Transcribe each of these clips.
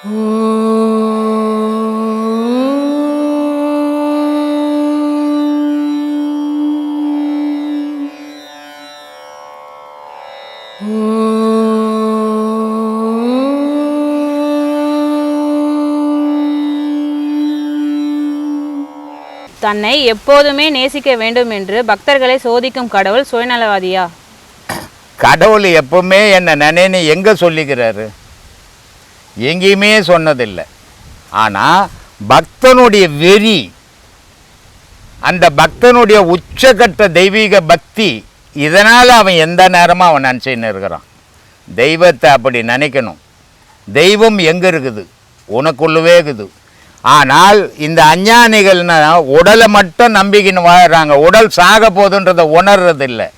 தன்னை எப்போதுமே நேசிக்க வேண்டும் என்று பக்தர்களை சோதிக்கும் கடவுள் சுயநலவாதியா? கடவுள் எப்பவுமே என்ன நினைன்னு எங்கே சொல்லிக்கிறாரு? எங்கேயுமே சொன்னதில்லை. ஆனால் பக்தனுடைய வெறி, அந்த பக்தனுடைய உச்சகட்ட தெய்வீக பக்தி, இதனால் அவன் எந்த நேரமும் அவன் நினச்சின்னு இருக்கிறான். தெய்வத்தை அப்படி நினைக்கணும். தெய்வம் எங்கே இருக்குது? உனக்குள்ளவே இருக்குது. ஆனால் இந்த அஞ்ஞானிகள்னா உடலை மட்டும் நம்பிக்கின்னு வாழ்கிறாங்க. உடல் சாக போதுன்றதை உணர்றதில்லை.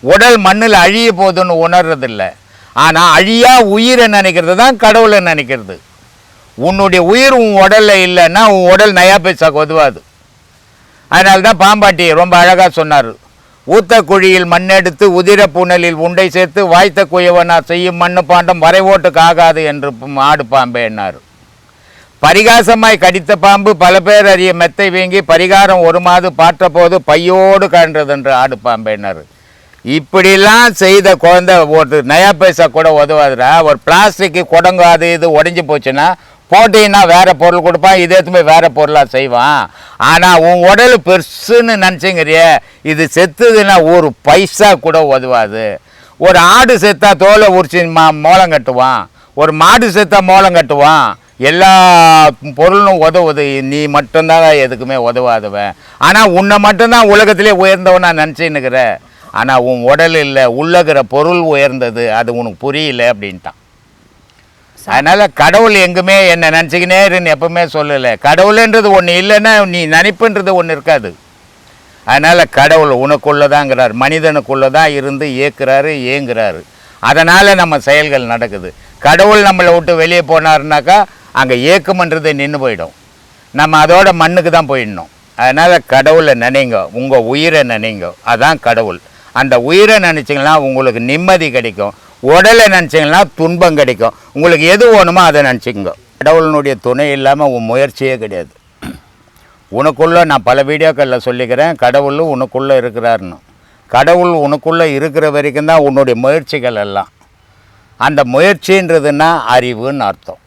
உடல் மண்ணில் அழிய போதுன்னு உணர்றதில்லை. ஆனால் அழியா உயிரை நினைக்கிறது தான் கடவுளை நினைக்கிறது. உன்னுடைய உயிர் உன் உடலில் இல்லைன்னா உன் உடல் நயா பைசாக்கு உதவாது. அதனால தான் பாம்பாட்டி ரொம்ப அழகாக சொன்னார். ஊத்த குழியில் மண்ணெடுத்து உதிர புனலில் உண்டை சேர்த்து வாய்த்த குயவனா செய்யும் மண்ணு பாண்டம் வரைவோட்டுக்கு ஆகாது என்று ஆடு பாம்பே என்னார். பரிகாசமாய் கடித்த பாம்பு பல பேர் அறிய மெத்தை வீங்கி பரிகாரம் ஒரு மாது பாற்ற போது பையோடு கண்டது என்று ஆடு பாம்பேன்னாரு. இப்படிலாம் செய்த குழந்தை ஒரு நயா பைசா கூட உதவாதுடா. ஒரு பிளாஸ்டிக்கு குடங்கு அது இது உடஞ்சி போச்சுன்னா போட்டின்னா வேறு பொருள் கொடுப்பான், இதே போய் வேறு பொருளாக செய்வான். ஆனால் உன் உடல் பெருசுன்னு நினச்சிங்கிறிய, இது செத்துதுன்னா ஒரு பைசா கூட உதவாது. ஒரு ஆடு செத்தா தோலை உரிச்சு மோளம் கட்டுவான், ஒரு மாடு செத்தா மோளம் கட்டுவான். எல்லா பொருளும் உதவுது, நீ மட்டும்தான் எதுக்குமே உதவாதவன். ஆனால் உன்னை மட்டும்தான் உலகத்திலே உயர்ந்தவன் நான் நினச்சின்னுக்கிற. ஆனால் உன் உடல் இல்லை, உள்ளகிற பொருள் உயர்ந்தது, அது உனக்கு புரியல அப்படின்ட்டான். அதனால் கடவுள் எங்குமே என்னை நினச்சிக்கினே இருன்னு எப்பவுமே சொல்லலை. கடவுள்ன்றது ஒன்று இல்லைன்னா நீ நினைப்புன்றது ஒன்று இருக்காது. அதனால் கடவுள் உனக்குள்ளதாங்கிறார், மனிதனுக்குள்ளே தான் இருந்து இயக்குறாரு, ஏங்குறாரு. அதனால் நம்ம செயல்கள் நடக்குது. கடவுள் நம்மளை விட்டு வெளியே போனாருனாக்கா அங்கே ஏக்கம்ன்றது நின்று போயிடும். நம்ம அதோட மண்ணுக்கு தான் போயிடணும். அதனால் கடவுளை நினைங்க, உங்கள் உயிரை நினைங்க, அதான் கடவுள். அந்த உயிரை நினச்சிங்கன்னா உங்களுக்கு நிம்மதி கிடைக்கும். உடலை நினச்சிங்கன்னா துன்பம் கிடைக்கும். உங்களுக்கு எது வேணுமோ அதை நினச்சிக்கோங்க. கடவுளினுடைய துணை இல்லாமல் உன் முயற்சியே கிடையாது. உனக்குள்ளே நான் பல வீடியோக்களில் சொல்லிக்கிறேன், கடவுள் உனக்குள்ளே இருக்கிறாருன்னு. கடவுள் உனக்குள்ளே இருக்கிற வரைக்கும் தான் உன்னுடைய முயற்சிகள் எல்லாம். அந்த முயற்சின்றதுன்னா அறிவுன்னு அர்த்தம்.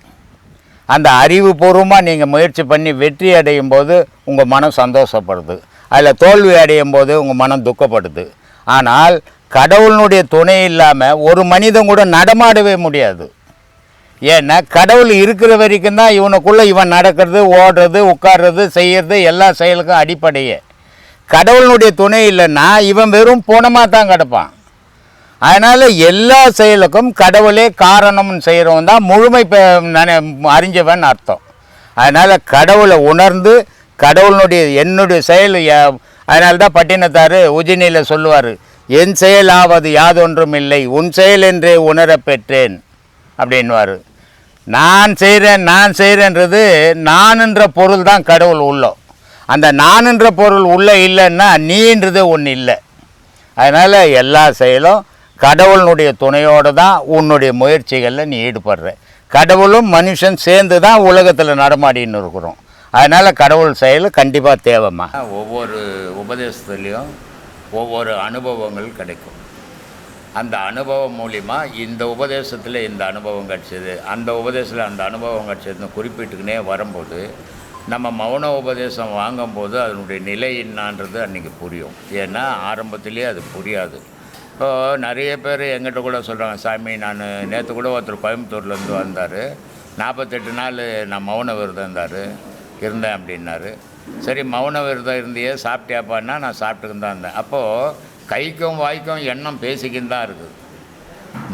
அந்த அறிவுபூர்வமாக நீங்கள் முயற்சி பண்ணி வெற்றி அடையும் போது உங்கள் மனம் சந்தோஷப்படுது, அதில் தோல்வி அடையும் போது உங்கள் மனம் துக்கப்படுது. ஆனால் கடவுளினுடைய துணை இல்லாமல் ஒரு மனிதன் கூட நடமாடவே முடியாது. ஏன்னா கடவுள் இருக்கிற வரைக்கும் தான் இவனுக்குள்ளே இவன் நடக்கிறது, ஓடுறது, உட்கார்றது, செய்கிறது, எல்லா செயலுக்கும் அடிப்படையே. கடவுளினுடைய துணை இல்லைன்னா இவன் வெறும் போனமாக தான் கிடப்பான். அதனால் எல்லா செயலுக்கும் கடவுளே காரணம்னு செய்கிறவன் தான் முழுமை அறிஞ்சவன் அர்த்தம். அதனால் கடவுளை உணர்ந்து கடவுளினுடைய என்னுடைய செயல், அதனால தான் பட்டினத்தார் உஜினியில் சொல்லுவார், என் செயலாவது யாதொன்றும் இல்லை, உன் செயல் என்றே உணர பெற்றேன் அப்படின்வார். நான் செய்கிறேன்றது நான்ன்ற பொருள் தான் கடவுள் உள்ளோ. அந்த நான்ன்ற பொருள் உள்ளே இல்லைன்னா நீன்றது ஒன்று இல்லை. அதனால் எல்லா செயலும் கடவுளுடைய துணையோடு தான் உன்னுடைய முயற்சிகளில் நீ ஈடுபடுற. கடவுளும் மனுஷன் சேர்ந்து தான் உலகத்தில் நடமாடின்னு இருக்கிறோம். அதனால் கடவுள் செயல் கண்டிப்பாக தேவைம்மா. ஒவ்வொரு உபதேசத்துலேயும் ஒவ்வொரு அனுபவங்கள் கிடைக்கும். அந்த அனுபவம் மூலிமா இந்த உபதேசத்தில் இந்த அனுபவம் கிடச்சிது, அந்த உபதேசத்தில் அந்த அனுபவம் கிடச்சதுன்னு குறிப்பிட்டுக்கினே வரும்போது நம்ம மௌன உபதேசம் வாங்கும்போது அதனுடைய நிலை என்னான்றது அன்றைக்கி புரியும். ஏன்னா ஆரம்பத்திலே அது புரியாது. இப்போது நிறைய பேர் எங்கிட்ட கூட சொல்கிறாங்க, சாமி நான் நேற்று கூட ஒருத்தர் கோயம்புத்தூர்லேருந்து வந்தார், 48 நாள் நான் மௌன விரதம் இருந்தேன் அப்படின்னாரு. சரி மௌன விரதம் இருந்தியே சாப்பிட்டியாப்பான்னா நான் சாப்பிட்டுக்கின்னு தான் இருந்தேன். அப்போது கைக்கும் வாய்க்கும் எண்ணம் பேசிக்கின்னு தான் இருக்குது.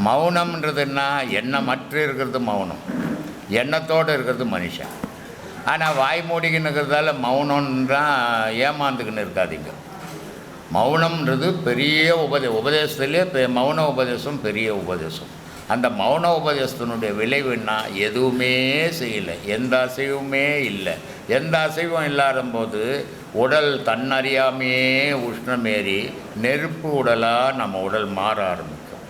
மௌனம்ன்றதுன்னா எண்ணமற்று இருக்கிறது மௌனம், எண்ணத்தோடு இருக்கிறது மனுஷன். ஆனால் வாய் மூடிக்கின்னு இருக்கிறதால மௌனம்ன்றான் ஏமாந்துக்கின்னு இருக்காதிங்க. மௌனம்ன்றது பெரிய உபதேசத்துலேயே மௌன உபதேசம் பெரிய உபதேசம். அந்த மௌன உபதேசத்தினுடைய விளைவுன்னா எதுவுமே செய்யலை, எந்த அசைவுமே இல்லை. எந்த அசைவும் இல்லாதபோது உடல் தன்னறியாமையே உஷ்ணமேறி நெருப்பு உடலாக நம்ம உடல் மாற ஆரம்பிக்கும்.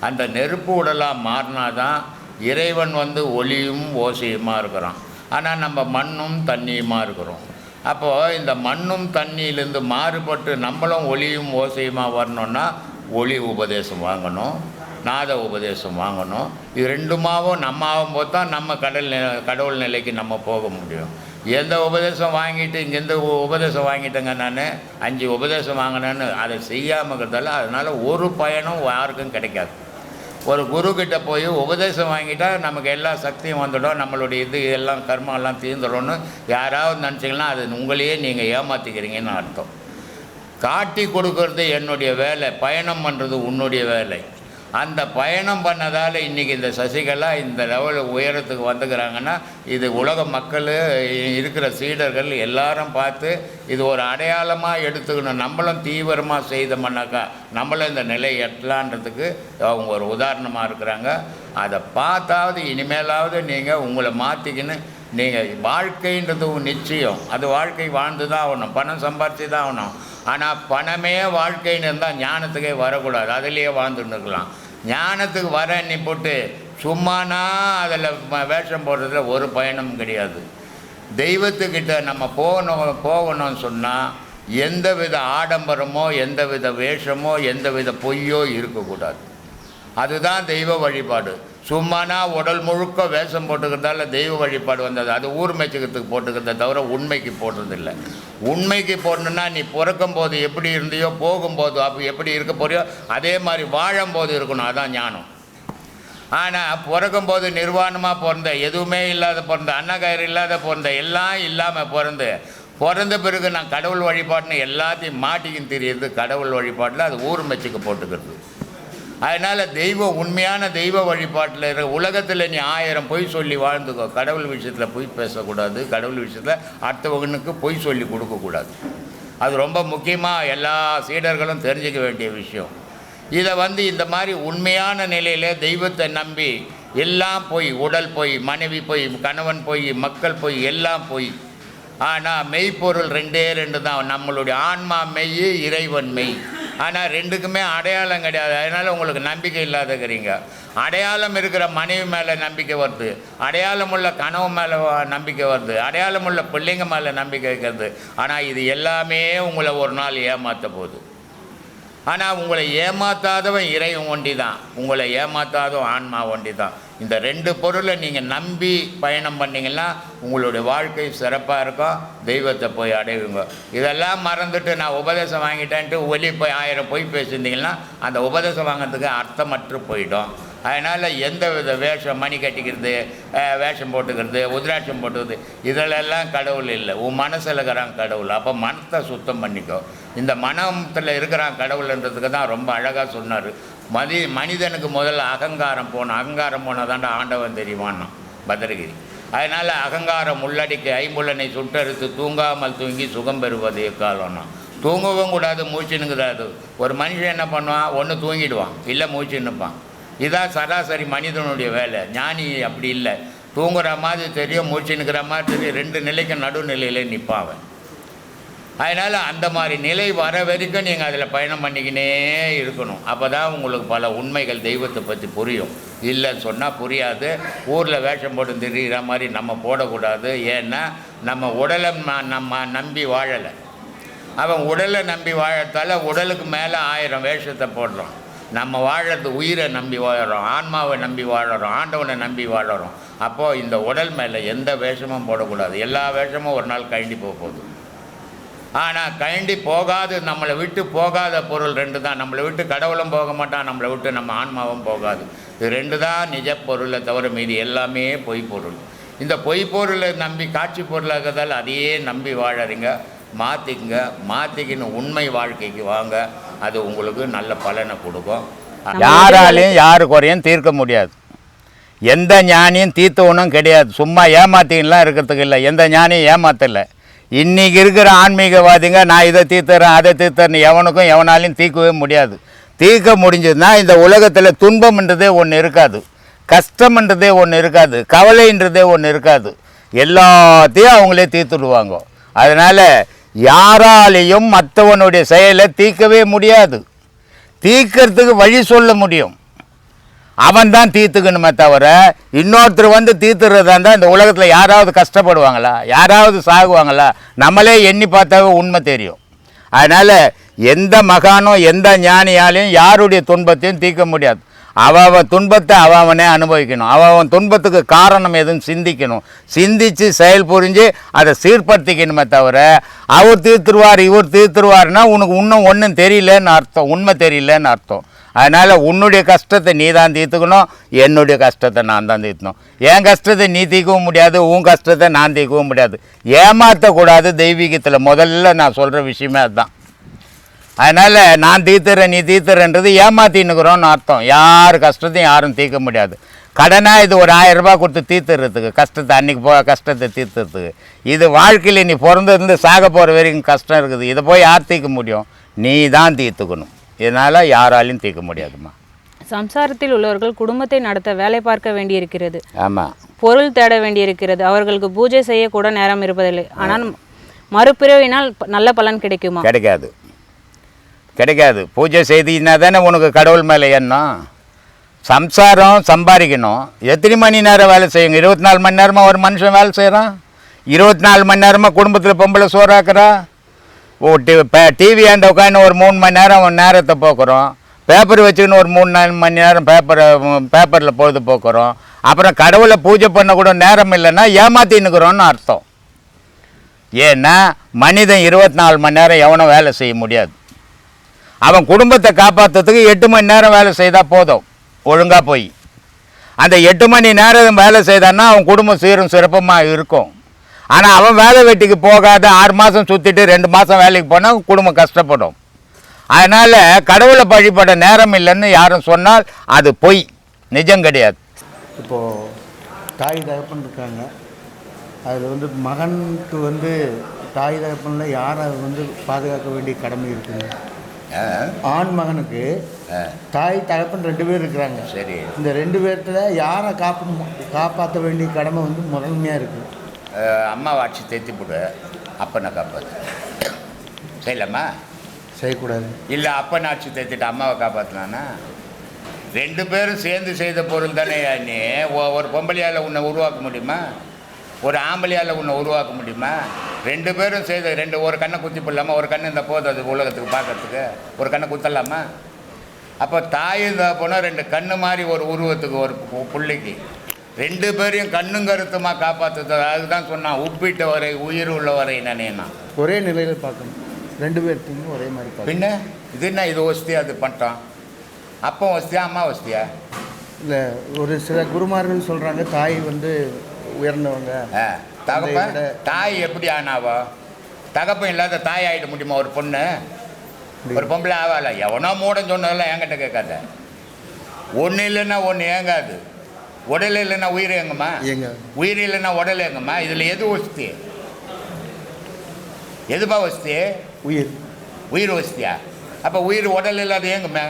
அந்த நெருப்பு உடலாக மாறினாதான் இறைவன் ஒளியும் ஓசையுமா இருக்கிறான். ஆனால் நம்ம மண்ணும் தண்ணியுமா இருக்கிறோம். அப்போது இந்த மண்ணும் தண்ணியிலேருந்து மாறுபட்டு நம்மளும் ஒளியும் ஓசையுமா வரணுன்னா ஒளி உபதேசம் வாங்கணும், நாத உபதேசம் வாங்கணும். இது ரெண்டுமாவும் நம்ம ஆகும்போது தான் நம்ம கடவுள் நிலைக்கு நம்ம போக முடியும். எந்த உபதேசம் வாங்கிட்டு இங்கேருந்து உபதேசம் வாங்கிட்டேங்க, நான் 5 உபதேசம் வாங்கினேன்னு அதை செய்யாமல் இருக்கிறதால அதனால் ஒரு பயனும் யாருக்கும் கிடைக்காது. ஒரு குருக்கிட்ட போய் உபதேசம் வாங்கிட்டால் நமக்கு எல்லா சக்தியும் வந்துடும், நம்மளுடைய எல்லாம் கர்மெல்லாம் தீர்ந்துடும்னு யாராவது நினச்சிங்கன்னா அது உங்களையே நீங்கள் ஏமாற்றிக்கிறீங்கன்னு அர்த்தம். காட்டி கொடுக்கறது என்னுடைய வேலை, பயணம் பண்ணுறது உன்னுடைய வேலை. அந்த பயணம் பண்ணதால் இன்றைக்கி இந்த சசிகலா இந்த லெவலில் உயரத்துக்கு வந்துக்கிறாங்கன்னா இது உலக மக்கள் இருக்கிற சீடர்கள் எல்லாரும் பார்த்து இது ஒரு அடையாளமாக எடுத்துக்கணும். நம்மளும் தீவிரமாக செய்தோம்னாக்கா நம்மளும் இந்த நிலை எட்டலான்றதுக்கு அவங்க ஒரு உதாரணமாக இருக்கிறாங்க. அதை பார்த்தாவது இனிமேலாவது நீங்கள் உங்களை மாற்றிக்கின்னு நீங்கள் வாழ்க்கைன்றது நிச்சயம், அது வாழ்க்கை வாழ்ந்து தான் ஆகணும், பணம் சம்பாரித்து தான் ஆகணும். ஆனால் பணமே வாழ்க்கைன்னு இருந்தால் ஞானத்துக்கே வரக்கூடாது, அதிலேயே வாழ்ந்துன்னு இருக்கலாம். ஞானத்துக்கு வரன்னு போட்டு சும்மானா அதில் வேஷம் போடுறதுல ஒரு பயணமும் கிடையாது. தெய்வத்துக்கிட்ட நம்ம போகணும்னு சொன்னால் எந்த வித ஆடம்பரமோ எந்த வித வேஷமோ எந்த வித பொய்யோ இருக்கக்கூடாது. அதுதான் தெய்வ வழிபாடு. சும்மானா உடல் முழுக்க வேஷம் போட்டுக்கிறதால தெய்வ வழிபாடு வந்தது. அது ஊர் மேய்ச்சிக்கிறதுக்கு போட்டுக்கிறத தவிர உண்மைக்கு போடுறதில்லை. உண்மைக்கு போடணுன்னா நீ பிறக்கும் போது எப்படி இருந்தியோ போகும்போது அப்போ எப்படி இருக்க போறியோ அதே மாதிரி வாழும்போது இருக்கணும். அதான் ஞானம். ஆனால் பிறக்கும்போது நிர்வாணமாக பிறந்த, எதுவுமே இல்லாத பிறந்த, அன்னகயிறு இல்லாத பிறந்த, எல்லாம் இல்லாமல் பிறந்த பிறகு நான் கடவுள் வழிபாடுன்னு எல்லாத்தையும் மாட்டிக்கின்னு தெரியுது. கடவுள் வழிபாட்டில் அது ஊர் மெச்சுக்கு போட்டுக்கிறது. அதனால் உண்மையான தெய்வ வழிபாட்டில் இருக்கிற உலகத்தில் நீ 1000 பொய் சொல்லி வாழ்ந்துக்கோ, கடவுள் விஷயத்தில் பொய் பேசக்கூடாது, கடவுள் விஷயத்தில் அடுத்தவனுக்கு பொய் சொல்லி கொடுக்கக்கூடாது. அது ரொம்ப முக்கியமாக எல்லா சீடர்களும் தெரிஞ்சிக்க வேண்டிய விஷயம். இதை இந்த மாதிரி உண்மையான நிலையில் தெய்வத்தை நம்பி எல்லாம் போய், உடல் போய், மனைவி போய், கணவன் போய், மக்கள் போய், எல்லாம் போய். ஆனால் மெய்ப்பொருள் 2 தான். நம்மளுடைய ஆன்மா மெய், இறைவன் மெய். ஆனால் ரெண்டுக்குமே அடையாளம் கிடையாது. அதனால் உங்களுக்கு நம்பிக்கை இல்லாதக்கிறீங்க. அடையாளம் இருக்கிற மனைவி மேலே நம்பிக்கை வருது, அடையாளம் உள்ள கனவு மேலே நம்பிக்கை வருது, அடையாளம் உள்ள பிள்ளைங்க மேலே நம்பிக்கை வைக்கிறது. ஆனால் இது எல்லாமே உங்களை ஒரு நாள் ஏமாற்ற போகுது. ஆனால் உங்களை ஏமாற்றாதவன் இறைவன் ஒண்டி தான், உங்களை ஏமாற்றாதவன் ஆன்மா ஒண்டி தான். இந்த 2 பொருளை நீங்கள் நம்பி பயணம் பண்ணிங்கன்னா உங்களுடைய வாழ்க்கை சிறப்பாக இருக்கும், தெய்வத்தை போய் அடைவுங்க. இதெல்லாம் மறந்துட்டு நான் உபதேசம் வாங்கிட்டேன்ட்டு போய் 1000 பொய் பேசியிருந்தீங்கன்னா அந்த உபதேசம் வாங்கிறதுக்கு அர்த்தமற்று போயிடும். அதனால் எந்த வித வேஷம், மணி கட்டிக்கிறது, வேஷம் போட்டுக்கிறது, உத்ராட்சம் போட்டுக்கிறது, இதிலெல்லாம் கடவுள் இல்லை. உன் மனசில் இருக்கிறான் கடவுள். அப்போ மனத்தை சுத்தம் பண்ணிக்கோ. இந்த மனத்தில் இருக்கிறான் கடவுள்ன்றதுக்கு தான் ரொம்ப அழகாக சொன்னார். மனிதனுக்கு முதல்ல அகங்காரம் போனால் தாண்டா ஆண்டவன் தெரியுமான்னா பத்ரகிரி. அதனால் அகங்காரம் உள்ளடிக்கு ஐம்புலனை சுட்டறுத்து தூங்காமல் தூங்கி சுகம் பெறுவது எக்காலம்னா. தூங்கவும் கூடாது, மூச்சுன்னுக்குறாது. ஒரு மனுஷன் என்ன பண்ணுவான், ஒன்று தூங்கிடுவான், இல்லை மூச்சுன்னுப்பான். இதான் சராசரி மனிதனுடைய வேலை. ஞானி அப்படி இல்லை, தூங்குற மாதிரி தெரியும், மூச்சுன்னுக்கிற மாதிரி தெரியும், 2 நிலைக்கு நடுநிலையில் நிற்பாவன். அதனால் அந்த மாதிரி நிலை வர வரைக்கும் நீங்கள் அதில் பயணம் பண்ணிக்கினே இருக்கணும். அப்போ தான் உங்களுக்கு பல உண்மைகள் தெய்வத்தை பற்றி புரியும். இல்லைன்னு சொன்னால் புரியாது. ஊரில் வேஷம் போட்டு தெரிகிற மாதிரி நம்ம போடக்கூடாது. ஏன்னா நம்ம உடலை நம்ம நம்பி வாழலை. அவன் உடலை நம்பி வாழத்தால் உடலுக்கு மேலே 1000 வேஷத்தை போடுறோம். நம்ம வாழறது உயிரை நம்பி வாழறோம், ஆன்மாவை நம்பி வாழறோம், ஆண்டவனை நம்பி வாழறோம். அப்போது இந்த உடல் மேலே எந்த வேஷமும் போடக்கூடாது. எல்லா வேஷமும் ஒரு நாள் கழண்டி போகுது. ஆனால் கழண்டி போகாது, நம்மளை விட்டு போகாத பொருள் 2 தான். நம்மளை விட்டு கடவுளும் போக மாட்டான், நம்மளை விட்டு நம்ம ஆன்மாவும் போகாது. இது 2 தான் நிஜ பொருளை தவிர மீதி எல்லாமே பொய் பொருள். இந்த பொய் பொருளை நம்பி காட்சி பொருளாகிறதால அதையே நம்பி வாழறீங்க. மாற்றிக்கின்னு உண்மை வாழ்க்கைக்கு வாங்க. அது உங்களுக்கு நல்ல பலனை கொடுக்கும். யாராலையும் யாரு குறையும் தீர்க்க முடியாது. எந்த ஞானியும் தீர்த்தவனும் கிடையாது. சும்மா ஏமாத்தின்லாம் இருக்கிறதுக்கு இல்லை. எந்த ஞானியும் ஏமாத்தலை. இன்றைக்கி இருக்கிற ஆன்மீகவாதிங்க நான் இதை தீர்த்துறேன் அதை தீர்த்துறேன்னு எவனுக்கும் எவனாலையும் தீர்க்கவே முடியாது. தீர்க்க முடிஞ்சதுன்னா இந்த உலகத்தில் துன்பம்ன்றதே ஒன்று இருக்காது, கஷ்டம்ன்றதே ஒன்று இருக்காது, கவலைன்றதே ஒன்று இருக்காது. எல்லாத்தையும் அவங்களே தீர்த்துடுவாங்க. அதனால் யாராலையும் மற்றவனுடைய செயலை தீர்க்கவே முடியாது. தீர்க்கறதுக்கு வழி சொல்ல முடியும். அவன் தான் தீர்த்துக்கணுமே தவிர இன்னொருத்தர் வந்து தீர்த்துறதா இருந்தால் இந்த உலகத்தில் யாராவது கஷ்டப்படுவாங்களா, யாராவது சாகுவாங்களா? நம்மளே எண்ணி பார்த்தாவே உண்மை தெரியும். அதனால் எந்த மகானோ எந்த ஞானியாலையும் யாருடைய துன்பத்தையும் தீர்க்க முடியாது. அவன் துன்பத்தை அவனே அனுபவிக்கணும். அவன் துன்பத்துக்கு காரணம் எதுன்னு சிந்திக்கணும். சிந்தித்து செயல் புரிஞ்சு அதை சீர்படுத்திக்கணுமே தவிர அவர் தீர்த்துருவார் இவர் தீர்த்துருவார்னா உனக்கு இன்னும் ஒன்றும் தெரியலன்னு அர்த்தம், உண்மை தெரியலன்னு அர்த்தம். அதனால் உன்னுடைய கஷ்டத்தை நீ தான் தீர்த்துக்கணும், என்னுடைய கஷ்டத்தை நான் தான் தீர்த்தணும். என் கஷ்டத்தை நீ தீர்க்கவும் முடியாது, உன் கஷ்டத்தை நான் தீர்க்கவும் முடியாது. ஏமாற்றக்கூடாது தெய்வீகத்தில் முதல்ல நான் சொல்கிற விஷயமே அதுதான். அதனால் நான் தீர்த்துறேன் நீ தீர்த்துறேன்றது ஏமாற்றின்னுக்குறோன்னு அர்த்தம். யார் கஷ்டத்தையும் யாரும் தீர்க்க முடியாது. கடனாக இது ஒரு 1000 ரூபாய் கொடுத்து தீர்த்துறதுக்கு, கஷ்டத்தை அன்றைக்கி கஷ்டத்தை தீர்த்துறதுக்கு. இது வாழ்க்கையில் நீ பிறந்ததுலேருந்து சாக போகிற வரைக்கும் கஷ்டம் இருக்குது. இதை போய் யார் தீர்க்க முடியும்? நீ தான் தீர்த்துக்கணும். இதனால் யாராலையும் தீர்க்க முடியாதுமா. சம்சாரத்தில் உள்ளவர்கள் குடும்பத்தை நடத்த வேலை பார்க்க வேண்டியிருக்கிறது. ஆமாம். பொருள் தேட வேண்டியிருக்கிறது. அவர்களுக்கு பூஜை செய்யக்கூட நேரம் இருப்பதில்லை. ஆனால் மறுபிறவினால் நல்ல பலன் கிடைக்குமா? கிடைக்காது. பூஜை செய்தினா தானே உனக்கு கடவுள் மேலே எண்ணம். சம்சாரம் சம்பாதிக்கணும். எத்தனை மணி நேரம் வேலை செய்யுங்க? 24 மணி நேரமாக ஒரு மனுஷன் வேலை செய்கிறான். 24 மணி நேரமாக குடும்பத்தில் பொம்பளை சோறாக்குறா. டிவி ஆண்ட உட்காந்து ஒரு 3 மணி நேரம் நேரத்தை போக்குறோம். பேப்பர் வச்சுக்கின்னு ஒரு 3-4 மணி நேரம் பேப்பரில் பொழுது போக்குறோம். அப்புறம் கடவுளை பூஜை பண்ண கூட நேரம் இல்லைன்னா ஏமாத்தின்னுக்குறோன்னு அர்த்தம். ஏன்னா மனிதன் 24 மணி நேரம் எவனும் வேலை செய்ய முடியாது. அவன் குடும்பத்தை காப்பாற்றுறதுக்கு 8 மணி நேரம் வேலை செய்தால் போதும், ஒழுங்காக போய். அந்த 8 மணி நேரம் வேலை செய்தான்னா அவன் குடும்பம் சீரும் சிறப்பமாக இருக்கும். ஆனால் அவன் வேலை வெட்டிக்கு போகாத 6 மாதம் சுற்றிட்டு 2 மாதம் வேலைக்கு போனால் குடும்பம் கஷ்டப்படும். அதனால் கடவுளை வழிபட நேரம் இல்லைன்னு யாரும் சொன்னால் அது பொய், நிஜம் கிடையாது. இப்போது தாய் தகப்பன் இருக்காங்க. அதில் வந்து மகனுக்கு வந்து தாய் தகப்பனில் யாரை வந்து பாதுகாக்க வேண்டிய கடமை இருக்குங்க? ஆண் மகனுக்கு தாய் தகப்பன் 2 பேர் இருக்கிறாங்க. சரி. இந்த 2 பேர்த்தில் யாரை காப்பாற்ற வேண்டிய கடமை வந்து முதன்மையாக இருக்குது? அம்மாவை ஆட்சி தேத்தி போடு, அப்பனை காப்பாற்று. செய்யலாமா? செய்யக்கூடாது. இல்லை அப்பனை ஆட்சி தேத்திட்டு அம்மாவை காப்பாற்றினானா? 2 பேரும் சேர்ந்து செய்த பொருள் தானே. நீ ஒரு பொம்பளையால் உன்னை உருவாக்க முடியுமா? ஒரு ஆம்பளையால் உன்னை உருவாக்க முடியுமா? 2 பேரும் செய்த ஒரு கண்ணை குத்தி போடலாமா? ஒரு கண்ணு இந்த போதும் அது உலகத்துக்கு பார்க்கறதுக்கு, ஒரு கண்ணை குத்தலாமா? அப்போ தாய் போனால் 2 கண்ணு மாதிரி ஒரு உருவத்துக்கு ஒரு பிள்ளைக்கு 2 பேரையும் கண்ணும் கருத்துமாக காப்பாற்றுறது. அதுதான் சொன்னான், உப்பிட்ட வரை உயிர் உள்ள வரை நினைனா. ஒரே நிலையில் பார்க்கணும், 2 பேர்த்தையும் ஒரே மாதிரி பார்க்கணும். பின்ன இது என்ன, இது வசதியா அது பண்ணிட்டான்? அப்போ வசதியா அம்மா வசதியா? இல்லை, ஒரு சில குருமார்கள் சொல்கிறாங்க தாய் வந்து உயர்ந்தவங்க. தகப்பன் தாய் எப்படி ஆனாவோ? தகப்பன் இல்லாத தாய் ஆகிட முடியுமா ஒரு பொண்ணு? ஒரு பொம்பளை ஆவால? எவனோ மூடன் சொன்னதெல்லாம் என்கிட்ட கேட்காத. ஒன்று இல்லைன்னா ஒன்று ஏங்காது. உடல் இல்லைன்னா உயிர் எங்கம்மா? உயிர் இல்லைன்னா உடல் எங்கம்மா? இதில் எது வசதி? எதுப்பா வசதி? உயிர். உயிர் வசதியா? அப்போ உயிர் உடல் இல்லாத ஏங்குமே?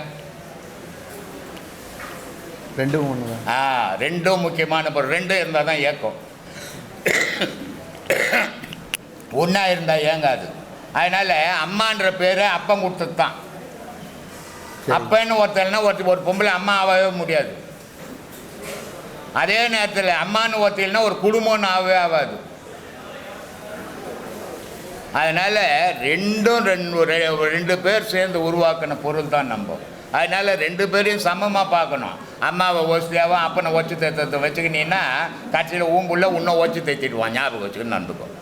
ரெண்டும் ஒன்று தான். ரெண்டும் முக்கியமான பொருள். 2 இருந்தால் தான் ஏக்கம். ஒன்றா இருந்தால் ஏங்காது. அதனால் அம்மான்ற பேர் அப்பன் கொடுத்தது தான். அப்பன்னு ஒருத்தர்னா ஒரு பொம்பளை அம்மா ஆகவே முடியாது. அதே நேரத்தில் அம்மானு ஒருத்தல்னா ஒரு குடும்பம்னு ஆகவே ஆகாது. அதனால் 2 பேர் சேர்ந்து உருவாக்கின பொருள் தான் நம்ம. அதனால் 2 பேரையும் சமமாக பார்க்கணும். அம்மாவை ஒசியாவும் அப்பனை ஒச்சு தைத்தத்தை வச்சுக்கினீன்னா கட்சியில் ஊம்புள்ள இன்னும் ஒச்சு தைச்சிடுவான். ஞாபகம் வச்சுக்கின்னு நடந்துக்கும்.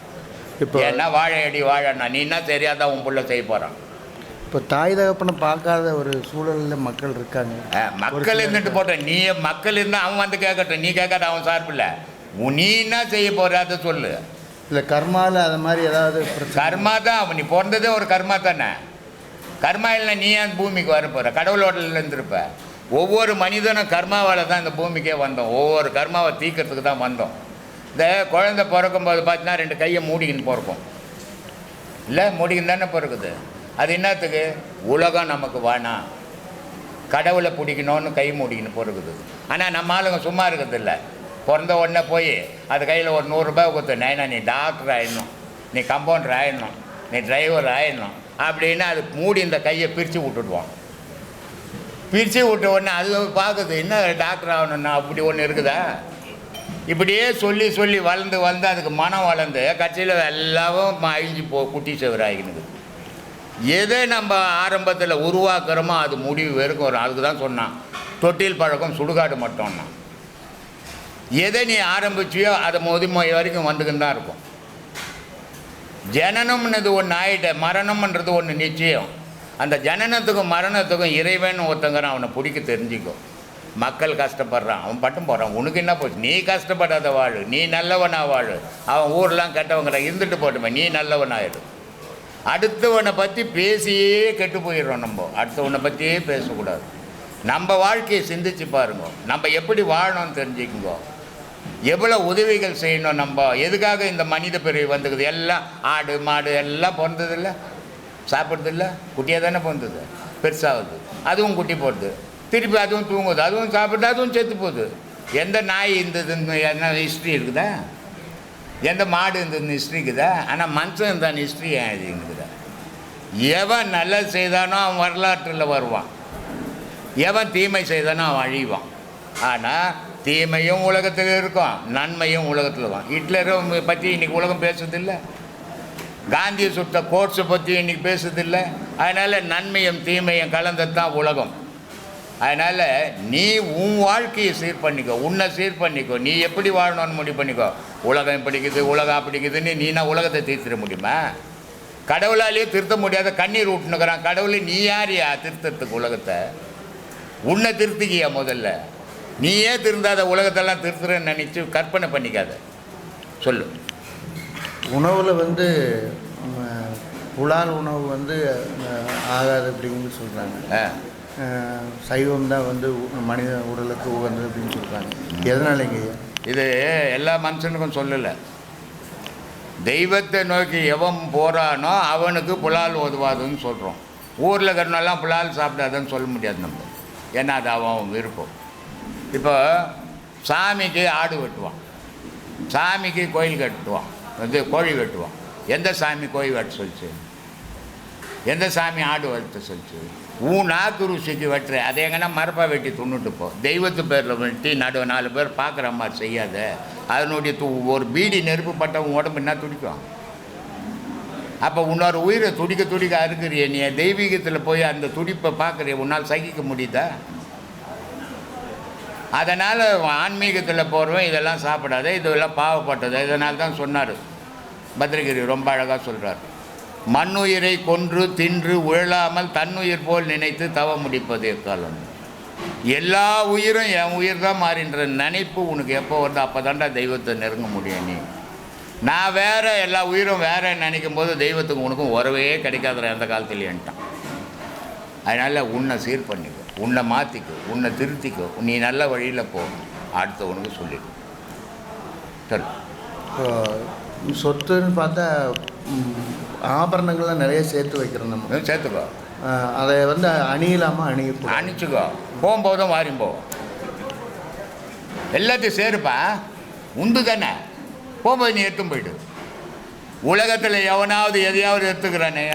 இப்போ என்ன வாழை அடி வாழண்ணா நீ என்ன தெரியாதான் உன் புள்ள செய்ய போகிறான். இப்போ தாய் தகப்பனை பார்க்காத ஒரு சூழலில் மக்கள் இருக்காங்க. மக்கள் இருந்துட்டு போட்டேன். நீ மக்கள் இருந்தால் அவன் வந்து கேட்கட்டும், நீ கேட்காத அவன் சார்பில்லை. நீ என்ன செய்ய போகிற அதை சொல்லு. இல்லை கர்மாவில் அது மாதிரி ஏதாவது கர்மா தான். நீ பிறந்ததே ஒரு கர்மா தானே. கர்மா இல்லைன்னா நீ ஏன் பூமிக்கு வர போகிற? கடவுளோட இருந்திருப்ப. ஒவ்வொரு மனிதனும் கர்மாவால் தான் இந்த பூமிக்கே வந்தோம். ஒவ்வொரு கர்மாவை தீக்கிறதுக்கு தான் வந்தோம். இந்த குழந்தை பிறக்கும்போது பார்த்தீங்கன்னா 2 கையை மூடிக்கின்னு பிறக்கும். இல்லை மூடிக்கின்னு தானே பிறக்குது. அது என்னத்துக்கு? உலகம் நமக்கு வேணாம், கடவுளை பிடிக்கணும்னு கை மூடிக்கின்னு பிறகுது. ஆனால் நம்ம ஆளுங்க சும்மா இருக்கிறது இல்லை. பிறந்த உடனே போய் அது கையில் ஒரு 100 ரூபாய் கொடுத்து நைனா நீ டாக்டர் ஆகிடணும், நீ கம்பவுண்டர் ஆகிடணும், நீ டிரைவர் ஆகிடணும் அப்படின்னு அது மூடி இந்த கையை பிரித்து விட்டுடுவான். பிரித்து விட்ட உடனே அது பார்க்குது என்ன டாக்டர் ஆகணுன்னா அப்படி ஒன்று இருக்குதா. இப்படியே சொல்லி சொல்லி வளர்ந்து வளர்ந்து அதுக்கு மனம் வளர்ந்து கட்சியில் எல்லாவும் அழிஞ்சு குட்டி செவராகினுது. எதை நம்ம ஆரம்பத்தில் உருவாக்குறோமோ அது முடிவு வரைக்கும் வரும். அதுக்கு தான் சொன்னான் தொட்டில் பழக்கம் சுடுகாடு மட்டும்னா. எதை நீ ஆரம்பிச்சியோ அதை முதுமை வரைக்கும் வந்துக்கின்னு தான் இருக்கும். ஜனனம்ன்றது ஒன்று ஆகிட்ட, மரணம்ன்றது ஒன்று நிச்சயம். அந்த ஜனனத்துக்கும் மரணத்துக்கும் இறைவன் ஒருத்தங்கிறான், அவனை பிடிக்க தெரிஞ்சுக்கும். மக்கள் கஷ்டப்படுறான், அவன் பட்டும் போகிறான், உனக்கு என்ன போச்சு, நீ கஷ்டப்படாத வாழு, நீ நல்லவனா வாழு. அவன் ஊரெலாம் கெட்டவங்கிறான், இருந்துட்டு போட்டுமே, நீ நல்லவனாயிடு. அடுத்தவனை பற்றி பேசியே கெட்டு போயிடுறோம். நம்ம அடுத்தவனை பற்றியே பேசக்கூடாது. நம்ம வாழ்க்கையை சிந்திச்சு பாருங்க, நம்ம எப்படி வாழணும்னு தெரிஞ்சுக்குங்க, எவ்வளோ உதவிகள் செய்யணும். நம்ம எதுக்காக இந்த மனித பிறவி வந்துக்குது? எல்லாம் ஆடு மாடு எல்லாம் பிறந்ததில்லை, சாப்பிட்றதில்ல, குட்டியாக தானே பிறந்தது, பெருசாகுது, அதுவும் குட்டி போடுது, திருப்பி அதுவும் தூங்குது, அதுவும் சாப்பிட்டு அதுவும் செத்து போகுது. எந்த நாய் இருந்ததுன்னு என்ன ஹிஸ்ட்ரி இருக்குதா? எந்த மாடு இருந்ததுன்னு ஹிஸ்ட்ரி இருக்குதா? ஆனால் மனுஷன் இருந்தான் ஹிஸ்ட்ரி இருக்குதா? எவன் நல்லது செய்தானோ அவன் வரலாற்றில் வருவான், எவன் தீமை செய்தானோ அவன் அழிவான். ஆனால் தீமையும் உலகத்தில் இருக்கும், நன்மையும் உலகத்தில் இருக்கும். ஹிட்லரை பற்றி இன்றைக்கி உலகம் பேசுறதில்லை, காந்தியை சுட்ட கோட்ஸை பற்றி இன்றைக்கி பேசுறதில்லை. அதனால் நன்மையும் தீமையும் கலந்தது தான் உலகம். அதனால் நீ உன் வாழ்க்கையை சீர் பண்ணிக்கோ, உன்னை சீர் பண்ணிக்கோ, நீ எப்படி வாழணும்னு முடிவு பண்ணிக்கோ. உலகம் பிடிக்குது, உலகம் பிடிக்குதுன்னு நீனா உலகத்தை தீர்த்திட முடியுமா? கடவுளாலேயே திருத்த முடியாத கண்ணீர் விட்டுனுக்கிறான். கடவுளை நீ யாரையா திருத்தத்துக்கு உலகத்தை? உன்னை திருத்திக்கியா முதல்ல. நீயே திருந்தாத உலகத்தெல்லாம் திருத்துறன்னு நினச்சி கற்பனை பண்ணிக்காத. சொல்லு. உணவில் வந்து புலால் உணவு வந்து ஆகாது அப்படின்னு சொல்கிறாங்க. சைவம் தான் வந்து மனித உடலுக்கு உகந்தது அப்படின்னு சொல்கிறாங்க. எதனாலங்க? இது எல்லா மனுஷனுக்கும் சொல்லலை. தெய்வத்தை நோக்கி எவன் போகிறானோ அவனுக்கு புலால் உதவாதுன்னு சொல்கிறோம். ஊரில் இருக்கிறனாலாம் புலால் சாப்பிடாதுன்னு சொல்ல முடியாது நம்ம, ஏன்னா அது அவன் விருப்பம். இப்போ சாமிக்கு ஆடு வெட்டுவான், சாமிக்கு கோயில் கட்டுவான், கோழி வெட்டுவான். எந்த சாமி கோழி வெட்ட சொல்லிச்சு? எந்த சாமி ஆடு வெட்ட சொல்லிச்சு? உன் நாக்கு ருசிக்கு வெட்டுற அதை எங்கன்னா மரப்பாக வெட்டி துண்ணுட்டு போ. தெய்வத்து பேரில் வெட்டி நடுவ 4 பேர் பார்க்குற மாதிரி செய்யாத. அதனுடைய ஒரு பீடி நெருப்பு பட்டவன் உடம்பு என்ன துடிக்கும்? அப்போ உன்னோட உயிரை துடிக்க துடிக்க அறுக்கிறிய நீ தெய்வீகத்தில் போய் அந்த துடிப்பை பார்க்குறிய, உன்னால் சகிக்க முடியுதா? அதனால் ஆன்மீகத்தில் போகிறவன் இதெல்லாம் சாப்பிடாத, இதெல்லாம் பாவப்பட்டது. இதனால் தான் சொன்னார் பத்ரகிரி, ரொம்ப அழகாக சொல்கிறார். மண்ணுயிரை கொன்று தின்று உழலாமல் தன்னுயிர் போல் நினைத்து தவ முடிப்பது எக்காலம். எல்லா உயிரும் என் உயிர் தான் மாறின்ற நினைப்பு உனக்கு எப்போ வருது அப்போ தாண்டா தெய்வத்தை நெருங்க முடியும். நீ நான் வேறு, எல்லா உயிரும் வேறு நினைக்கும் போது தெய்வத்துக்கு உனக்கும் உறவே கிடைக்காத அந்த காலத்துலேன்ட்டான். அதனால் உன்னை சீர் பண்ணிக்கோ, உன்னை மாற்றிக்கோ, உன்னை திருத்திக்கோ, நீ நல்ல வழியில் போ, அடுத்தவனுக்கு சொல்லிடு. சரி. சொத்துன்னு பார்த்தா ஆபரணங்கள்லாம் நிறைய சேர்த்து வைக்கிறோம். நம்ம சேர்த்துக்கோ, அதை வந்து அணியலாமா? அணிச்சுக்கோ, போகும்போதும் வாரியும் போவோம். எல்லாத்தையும் சேருப்பா, உண்டு தானே. போகும்போது நீ எடுத்தும் போயிடு. உலகத்தில் எவனாவது எதையாவது எடுத்துக்கிறானே,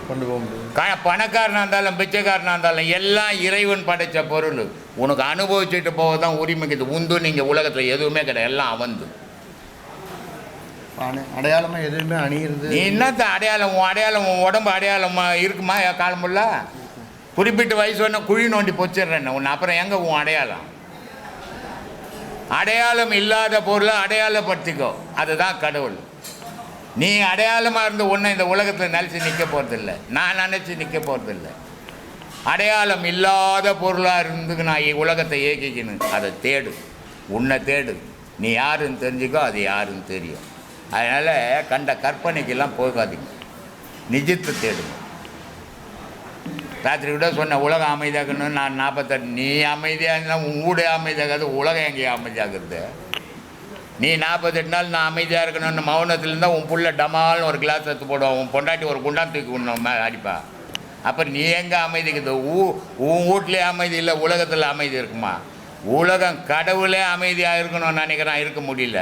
கொண்டு போக முடியும். பணக்காரனாக இருந்தாலும் பிச்சைக்காரனாக இருந்தாலும் எல்லாம் இறைவன் படைத்த பொருள். உனக்கு அனுபவிச்சுட்டு போக தான் உரிமைக்குது. உண்டு நீங்கள் உலகத்தில் எதுவுமே கிடையாது, எல்லாம் அவந்து. அடையாளமாக எதுவுமே அணியிறது நீ என்னத்த அடையாளம்? உன் அடையாளம், உன் உடம்பு அடையாளம் இருக்குமா? காலமுள்ள குறிப்பிட்ட வயசு வேணா குழி நோண்டி பொச்சிடுறேன் உன்னை, அப்புறம் எங்கே உன் அடையாளம்? அடையாளம் இல்லாத பொருளை அடையாளப்படுத்திக்கோ, அதுதான் கடவுள். நீ அடையாளமாக இருந்த ஒன்று இந்த உலகத்தில் நினச்சி நிற்க போகிறதில்ல, நான் நினச்சி நிற்க போகிறதில்ல. அடையாளம் இல்லாத பொருளாக இருந்து நான் உலகத்தை இயக்கிக்கணும். அதை தேடு, உன்னை தேடு. நீ யாருன்னு தெரிஞ்சுக்கோ, அது யாருன்னு தெரியும். அதனால் கண்ட கற்பனைக்கெல்லாம் போகாதீங்க, நிஜத்தை தேடுங்க. ராத்திரி கூட சொன்ன உலகம் அமைதியாகணும்னு. நான் 48, நீ அமைதியாக இருந்தால் உன் ஊடே அமைதியாகாது, உலகம் எங்கேயும் அமைதியாகிறது. நீ 48 நாள் நான் அமைதியாக இருக்கணும்னு மௌனத்தில் இருந்தால் உன் புள்ள டமால்னு ஒரு கிளாஸ் எடுத்து போடுவான், உன் பொண்டாட்டி ஒரு குண்டான் தூக்கி விடணும் அடிப்பா. அப்புறம் நீ எங்கே அமைதிக்குது? உன் வீட்லேயே அமைதி இல்லை, உலகத்தில் அமைதி இருக்குமா? உலகம் கடவுளே அமைதியாக இருக்கணும்னு நினைக்கிறான், இருக்க முடியல.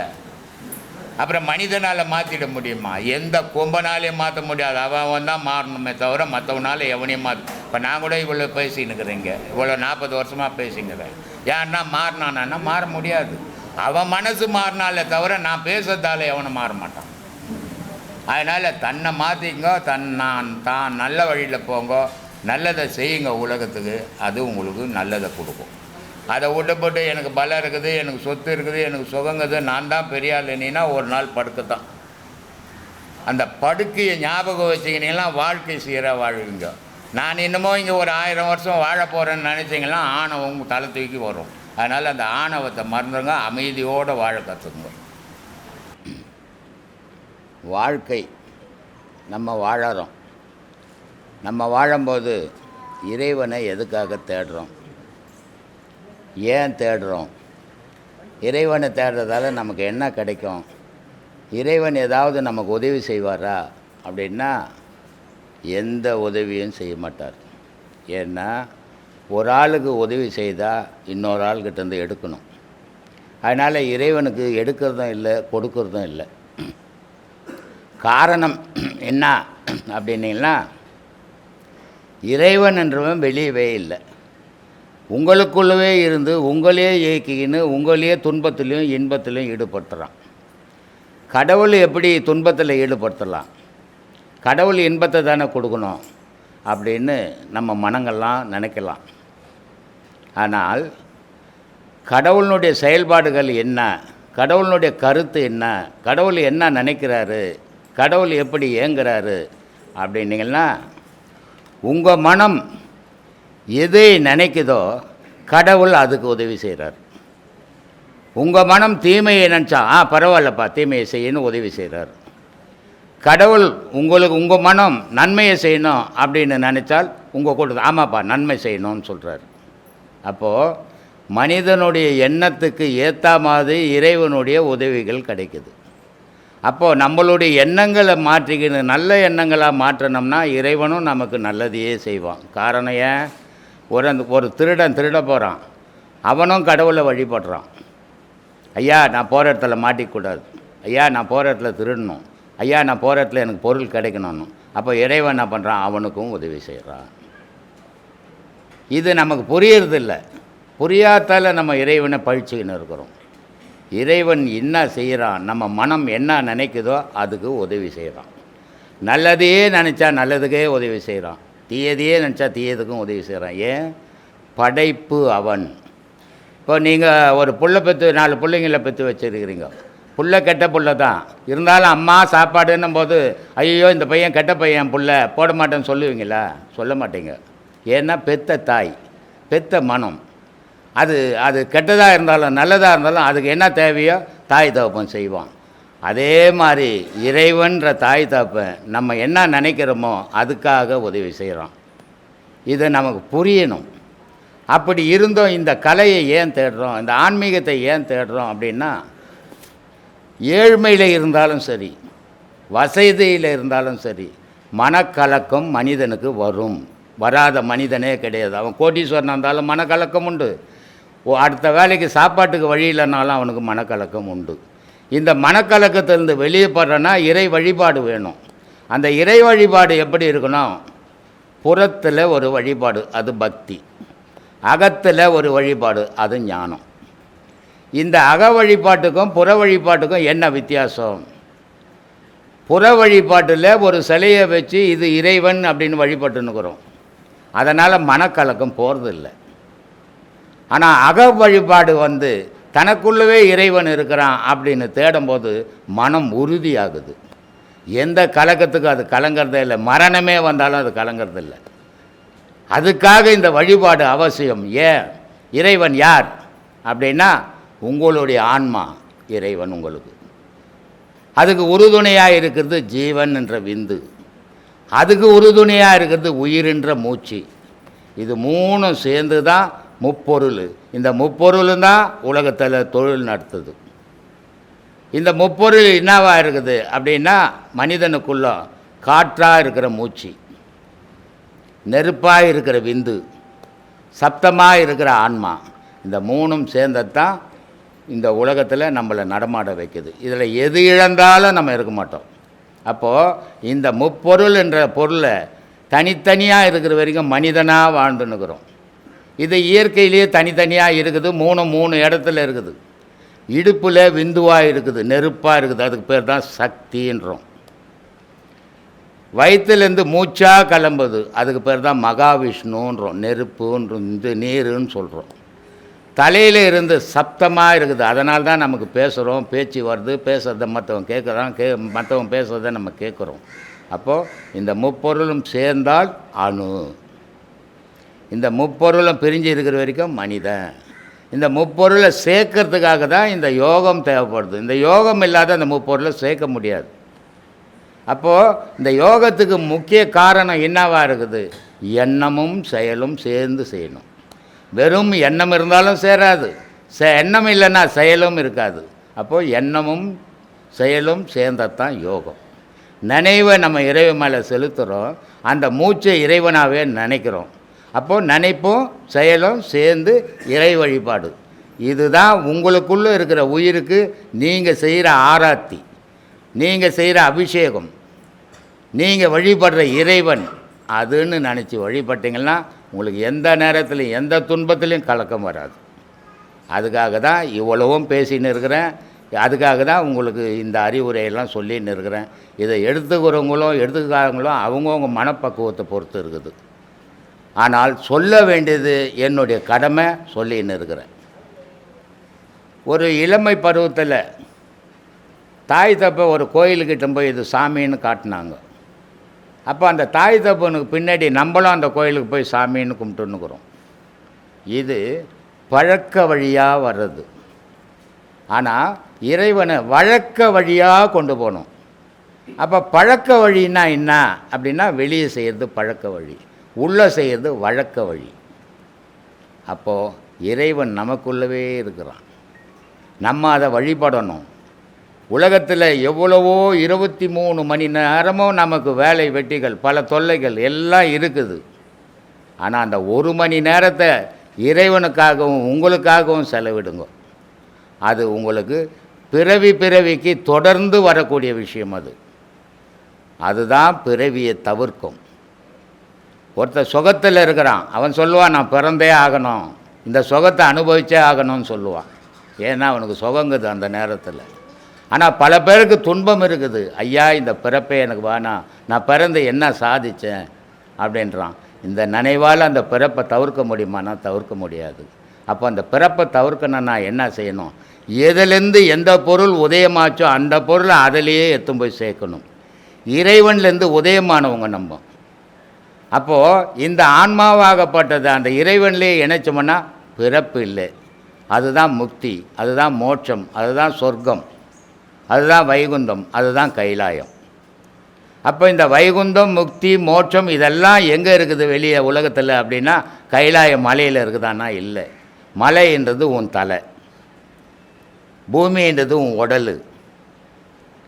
அப்புறம் மனிதனால் மாற்றிட முடியுமா? எந்த கொம்பனாலையும் மாற்ற முடியாது. அவன் தான் மாறணுமே தவிர மற்றவனால எவனையும் இப்போ நான் கூட இவ்வளோ பேசின்னுக்கிறேங்க, இவ்வளோ 40 வருஷமாக பேசிங்கிறேன். ஏன்னா மாறினானா மாற முடியாது. அவன் மனசு மாறினாலே தவிர நான் பேசுறதால எவனை மாற மாட்டான். அதனால் தன்னை மாற்றிங்க, தான் நல்ல வழியில் போங்க, நல்லதை செய்யுங்க உலகத்துக்கு. அது உங்களுக்கு நல்லதை கொடுக்கும். அதை விட்டுப்பட்டு எனக்கு பலம் இருக்குது, எனக்கு சொத்து இருக்குது, எனக்கு சுகங்குது, நான் தான் பெரிய ஆளுனா ஒரு நாள் படுக்கத்தான். அந்த படுக்கையை ஞாபகம் வச்சிங்கன்னா வாழ்க்கை சீராக வாழ்வீங்க. நான் இன்னமும் இங்கே ஒரு 1000 வருஷம் வாழ போகிறேன்னு நினச்சிங்கன்னா ஆணவம் தலை தூக்கி வரும். அதனால் அந்த ஆணவத்தை மறந்துங்க, அமைதியோடு வாழ கற்றுக்குங்க. வாழ்க்கை நம்ம வாழறோம். நம்ம வாழும்போது இறைவனை எதுக்காக தேடுறோம், ஏன் தேடுறோம்? இறைவனை தேடுறதால நமக்கு என்ன கிடைக்கும்? இறைவன் ஏதாவது நமக்கு உதவி செய்வாரா அப்படின்னா எந்த உதவியும் செய்ய மாட்டார். ஏன்னா ஒரு ஆளுக்கு உதவி செய்தால் இன்னொரு ஆள்கிட்டேருந்து எடுக்கணும். அதனால் இறைவனுக்கு எடுக்கிறதும் இல்லை, கொடுக்கறதும் இல்லை. காரணம் என்ன அப்படின்னீங்கன்னா, இறைவன் என்றவன் வெளியவே இல்லை, உங்களுக்குள்ளவே இருந்து உங்களையே இயக்கின்னு உங்களையே துன்பத்திலையும் இன்பத்திலையும் ஈடுபடுத்துகிறான். கடவுள் எப்படி துன்பத்தில் ஈடுபடுத்தலாம்? கடவுள் இன்பத்தை தானே கொடுக்கணும் அப்படின்னு நம்ம மனங்கள்லாம் நினைக்கலாம். ஆனால் கடவுளுடைய செயல்பாடுகள் என்ன, கடவுளுடைய கருத்து என்ன, கடவுள் என்ன நினைக்கிறாரு, கடவுள் எப்படி இயங்குறாரு அப்படின்னீங்கன்னா, உங்கள் மனம் எதை நினைக்குதோ கடவுள் அதுக்கு உதவி செய்கிறார். உங்கள் மனம் தீமையை நினச்சா பரவாயில்லப்பா தீமையை செய்யணும் உதவி செய்கிறார். கடவுள் உங்கள் மனம் நன்மையை செய்யணும் அப்படின்னு நினச்சால் உங்கள் கூட ஆமாப்பா நன்மை செய்யணும்னு சொல்கிறார். அப்போது மனிதனுடைய எண்ணத்துக்கு ஏற்ற மாதிரி இறைவனுடைய உதவிகள் கிடைக்குது. அப்போது நம்மளுடைய எண்ணங்களை மாற்றிக்கணும், நல்ல எண்ணங்களாக மாற்றினோம்னா இறைவனும் நமக்கு நல்லதையே செய்வான். காரணம் ஏன்? ஒரு திருடன் திருட போகிறான், அவனும் கடவுளை வழிபடுறான். ஐயா நான் போகிற இடத்துல மாட்டிக்கூடாது, ஐயா நான் போகிற இடத்துல திருடணும், ஐயா நான் போகிற இடத்துல எனக்கு பொருள் கிடைக்கணும்னு. அப்போ இறைவன் என்ன பண்ணுறான்? அவனுக்கும் உதவி செய்கிறான். இது நமக்கு புரியறதில்லை. புரியாதால நம்ம இறைவனை பழிச்சுக்கின்னு இருக்கிறோம். இறைவன் என்ன செய்கிறான், நம்ம மனம் என்ன நினைக்குதோ அதுக்கு உதவி செய்கிறான். நல்லதையே நினச்சா நல்லதுக்கே உதவி செய்கிறான், தீயதையே நினச்சா தீயதுக்கும் உதவி செய்கிறான். ஏன்? படைப்பு அவன். இப்போ நீங்கள் ஒரு புல்லை பெற்று 4 பிள்ளைங்களை பெற்று வச்சுருக்கிறீங்க, புள்ள கெட்ட புள்ள தான் இருந்தாலும் அம்மா சாப்பாடுன்னும் போது ஐயோ இந்த பையன் கெட்ட பையன் புள்ள போட மாட்டேன்னு சொல்லுவீங்களா? சொல்ல மாட்டீங்க. ஏன்னா பெத்த தாய், பெத்த மனம், அது கெட்டதாக இருந்தாலும் நல்லதாக இருந்தாலும் அதுக்கு என்ன தேவையோ தாய் தகப்பன் செய்வான். அதே மாதிரி இறைவன்ற தாய் தகப்பன் நம்ம என்ன நினைக்கிறோமோ அதுக்காக உதவி செய்கிறான். இதை நமக்கு புரியணும். அப்படி இருந்தோம் இந்த கலையை ஏன் தேடுறோம், இந்த ஆன்மீகத்தை ஏன் தேடுறோம் அப்படின்னா, ஏழ்மையில் இருந்தாலும் சரி வசதியில் இருந்தாலும் சரி மனக்கலக்கம் மனிதனுக்கு வரும். வராத மனிதனே கிடையாது. அவன் கோட்டீஸ்வரனாக இருந்தாலும் மனக்கலக்கம் உண்டு, அடுத்த வேலைக்கு சாப்பாட்டுக்கு வழி இல்லைனாலும் அவனுக்கு மனக்கலக்கம் உண்டு. இந்த மனக்கலக்கத்திலிருந்து வெளியே படுறனா இறை வழிபாடு வேணும். அந்த இறை வழிபாடு எப்படி இருக்கணும்? புறத்தில் ஒரு வழிபாடு, அது பக்தி. அகத்தில் ஒரு வழிபாடு, அது ஞானம். இந்த அக வழிபாட்டுக்கும் புற வழிபாட்டுக்கும் என்ன வித்தியாசம்? புற வழிபாட்டில் ஒரு சிலையை வச்சு இது இறைவன் அப்படின்னு வழிபட்டுன்னுக்கிறோம், அதனால் மனக்கலக்கம் போகிறதில்லை. ஆனால் அக வழிபாடு தனக்குள்ளவே இறைவன் இருக்கிறான் அப்படின்னு தேடும்போது மனம் உறுதியாகுது. எந்த கலக்கத்துக்கும் அது கலங்கிறதே இல்லை, மரணமே வந்தாலும் அது கலங்கிறதில்லை. அதுக்காக இந்த வழிபாடு அவசியம். ஏன்? இறைவன் யார் அப்படின்னா உங்களுடைய ஆன்மா இறைவன் உங்களுக்கு. அதுக்கு உறுதுணையாக இருக்கிறது ஜீவன் என்ற விந்து, அதுக்கு உறுதுணையாக இருக்கிறது உயிரின்ற மூச்சு. இது 3 சேர்ந்து தான் முப்பொருள். இந்த முப்பொருளும் தான் உலகத்தில் தொழில் நடத்துது. இந்த முப்பொருள் என்னவா இருக்குது அப்படின்னா, மனிதனுக்குள்ள காற்றாக இருக்கிற மூச்சு, நெருப்பாக இருக்கிற விந்து, சப்தமாக இருக்கிற ஆன்மா, இந்த 3ம் சேர்ந்தது தான் இந்த உலகத்தில் நம்மளை நடமாட வைக்குது. இதில் எது இழந்தாலும் நம்ம இருக்க மாட்டோம். அப்போது இந்த முப்பொருள் என்ற பொருளை தனித்தனியாக இருக்கிற வரைக்கும் மனிதனாக வாழ்ந்துன்னுக்கிறோம். இது இயற்கையிலேயே தனித்தனியாக இருக்குது. மூணு இடத்துல இருக்குது. இடுப்பில் விந்துவாக இருக்குது, நெருப்பாக இருக்குது, அதுக்கு பேர் தான் சக்தின்றோம். வயிற்றுலேருந்து மூச்சாக கிளம்புது, அதுக்கு பேர் தான் மகாவிஷ்ணுன்றோம், நெருப்புன்ற நீருன்னு சொல்கிறோம். தலையில் இருந்து சப்தமாக இருக்குது, அதனால தான் நமக்கு பேசுகிறோம், பேச்சு வருது, பேசுகிறத மற்றவங்க கேட்குறான், மற்றவங்க பேசுகிறத நம்ம கேட்குறோம். அப்போது இந்த முப்பொருளும் சேர்ந்தால் அணு. இந்த முப்பொருளும் பிரிஞ்சு இருக்கிற வரைக்கும் மனிதன். இந்த முப்பொருளை சேர்க்கறதுக்காக தான் இந்த யோகம் தேவைப்படுது. இந்த யோகம் இல்லாத அந்த முப்பொருளை சேர்க்க முடியாது. அப்போது இந்த யோகத்துக்கு முக்கிய காரணம் என்னவாக இருக்குது? எண்ணமும் செயலும் சேர்ந்து செய்யணும். வெறும் எண்ணம் இருந்தாலும் சேராது, எண்ணம் இல்லைன்னா செயலும் இருக்காது. அப்போது எண்ணமும் செயலும் சேர்ந்ததான் யோகம். நினைவை நம்ம இறைவன் மேலே செலுத்துகிறோம், அந்த மூச்சை இறைவனாகவே நினைக்கிறோம். அப்போது நினைப்பும் செயலும் சேர்ந்து இறை வழிபாடு. இதுதான் உங்களுக்குள்ளே இருக்கிற உயிருக்கு நீங்கள் செய்கிற ஆராத்தி, நீங்கள் செய்கிற அபிஷேகம், நீங்கள் வழிபடுற இறைவன் அதுன்னு நினச்சி வழிபட்டிங்கன்னா உங்களுக்கு எந்த நேரத்துலையும் எந்த துன்பத்துலேயும் கலக்கம் வராது. அதுக்காக தான் இவ்வளவும் பேசின்னு இருக்கிறேன். அதுக்காக தான் உங்களுக்கு இந்த அறிவுரையெல்லாம் சொல்லின்னு இருக்கிறேன். இதை எடுத்துக்கிறவங்களும் எடுத்துக்காதவங்களும் அவங்கவுங்க மனப்பக்குவத்தை பொறுத்து இருக்குது. ஆனால் சொல்ல வேண்டியது என்னுடைய கடமை, சொல்லின்னு இருக்கிறேன். ஒரு இளமை பருவத்தில் தாய் தப்பை ஒரு கோயிலுக்கிட்ட போய் இது சாமின்னு காட்டினாங்க. அப்போ அந்த தாய் தப்பனுக்கு பின்னாடி நம்மளும் அந்த கோயிலுக்கு போய் சாமின்னு கும்பிட்டுன்னுக்குறோம். இது பழக்க வழியாக வர்றது. ஆனால் இறைவனை வழக்க வழியாக கொண்டு போகணும். அப்போ பழக்க வழின்னா என்ன அப்படின்னா, வெளியே செய்கிறது பழக்க வழி, உள்ளே செய்கிறது வழக்க வழி. அப்போது இறைவன் நமக்குள்ளவே இருக்கிறான், நம்ம அதை வழிபடணும். உலகத்தில் எவ்வளவோ 23 மணி நேரமும் நமக்கு வேலை வெட்டிகள், பல தொல்லைகள் எல்லாம் இருக்குது. ஆனால் அந்த 1 மணி நேரத்தை இறைவனுக்காகவும் உங்களுக்காகவும் செலவிடுங்க. அது உங்களுக்கு பிறவிக்கு தொடர்ந்து வரக்கூடிய விஷயம். அதுதான் பிறவியை தவிர்க்கும். ஒருத்தர் சுகத்தில் இருக்கிறான், அவன் சொல்லுவான் நான் பிறந்தே ஆகணும், இந்த சுகத்தை அனுபவிச்சே ஆகணும்னு சொல்லுவான். ஏன்னா அவனுக்கு சுகங்குது அந்த நேரத்தில். ஆனால் பல பேருக்கு துன்பம் இருக்குது. ஐயா இந்த பிறப்பே எனக்கு வேணாம், நான் பிறந்து என்ன சாதித்தேன் அப்படின்றான். இந்த நினைவால் அந்த பிறப்பை தவிர்க்க முடியுமானா தவிர்க்க முடியாது. அப்போ அந்த பிறப்பை தவிர்க்கணும்னா என்ன செய்யணும்? எதுலேருந்து எந்த பொருள் உதயமாச்சோ அந்த பொருளை அதிலேயே எடுத்து போய் சேர்க்கணும். இறைவன்லேருந்து உதயமானவங்க நம்ம. அப்போது இந்த ஆன்மாவாகப்பட்டது அந்த இறைவன்லேயே இணைச்சோம்னா பிறப்பு இல்லை. அதுதான் முக்தி, அதுதான் மோட்சம், அதுதான் சொர்க்கம், அதுதான் வைகுந்தம், அதுதான் கைலாயம். அப்போ இந்த வைகுந்தம், முக்தி, மோட்சம் இதெல்லாம் எங்கே இருக்குது வெளியே உலகத்தில் அப்படின்னா, கைலாய மலையில் இருக்குதானா? இல்லை. மலைன்றது உன் தலை, பூமின்றது உன் உடல்.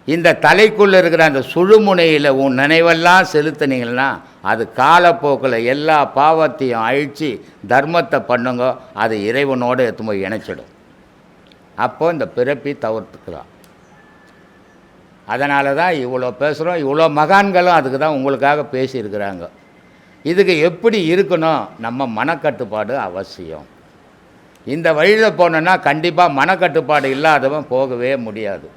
இந்த தலைக்குள்ளே இருக்கிற அந்த சுழுமுனையில் உன் நினைவெல்லாம் செலுத்தினீங்கன்னா அது காலப்போக்கில் எல்லா பாவத்தையும் அழித்து தர்மத்தை பண்ணுங்க, அது இறைவனோடு எடுத்து போய் இணைச்சிடும். அப்போது இந்த பிறப்பி தவிர்த்துக்கலாம். அதனால தான் இவ்வளோ பேசுகிறோம். இவ்வளோ மகான்களும் அதுக்கு தான் உங்களுக்காக பேசியிருக்கிறாங்க. இதுக்கு எப்படி இருக்கணும்? நம்ம மனக்கட்டுப்பாடு அவசியம். இந்த வழியில் போனோன்னா கண்டிப்பாக மனக்கட்டுப்பாடு இல்லாதவன் போகவே முடியாது.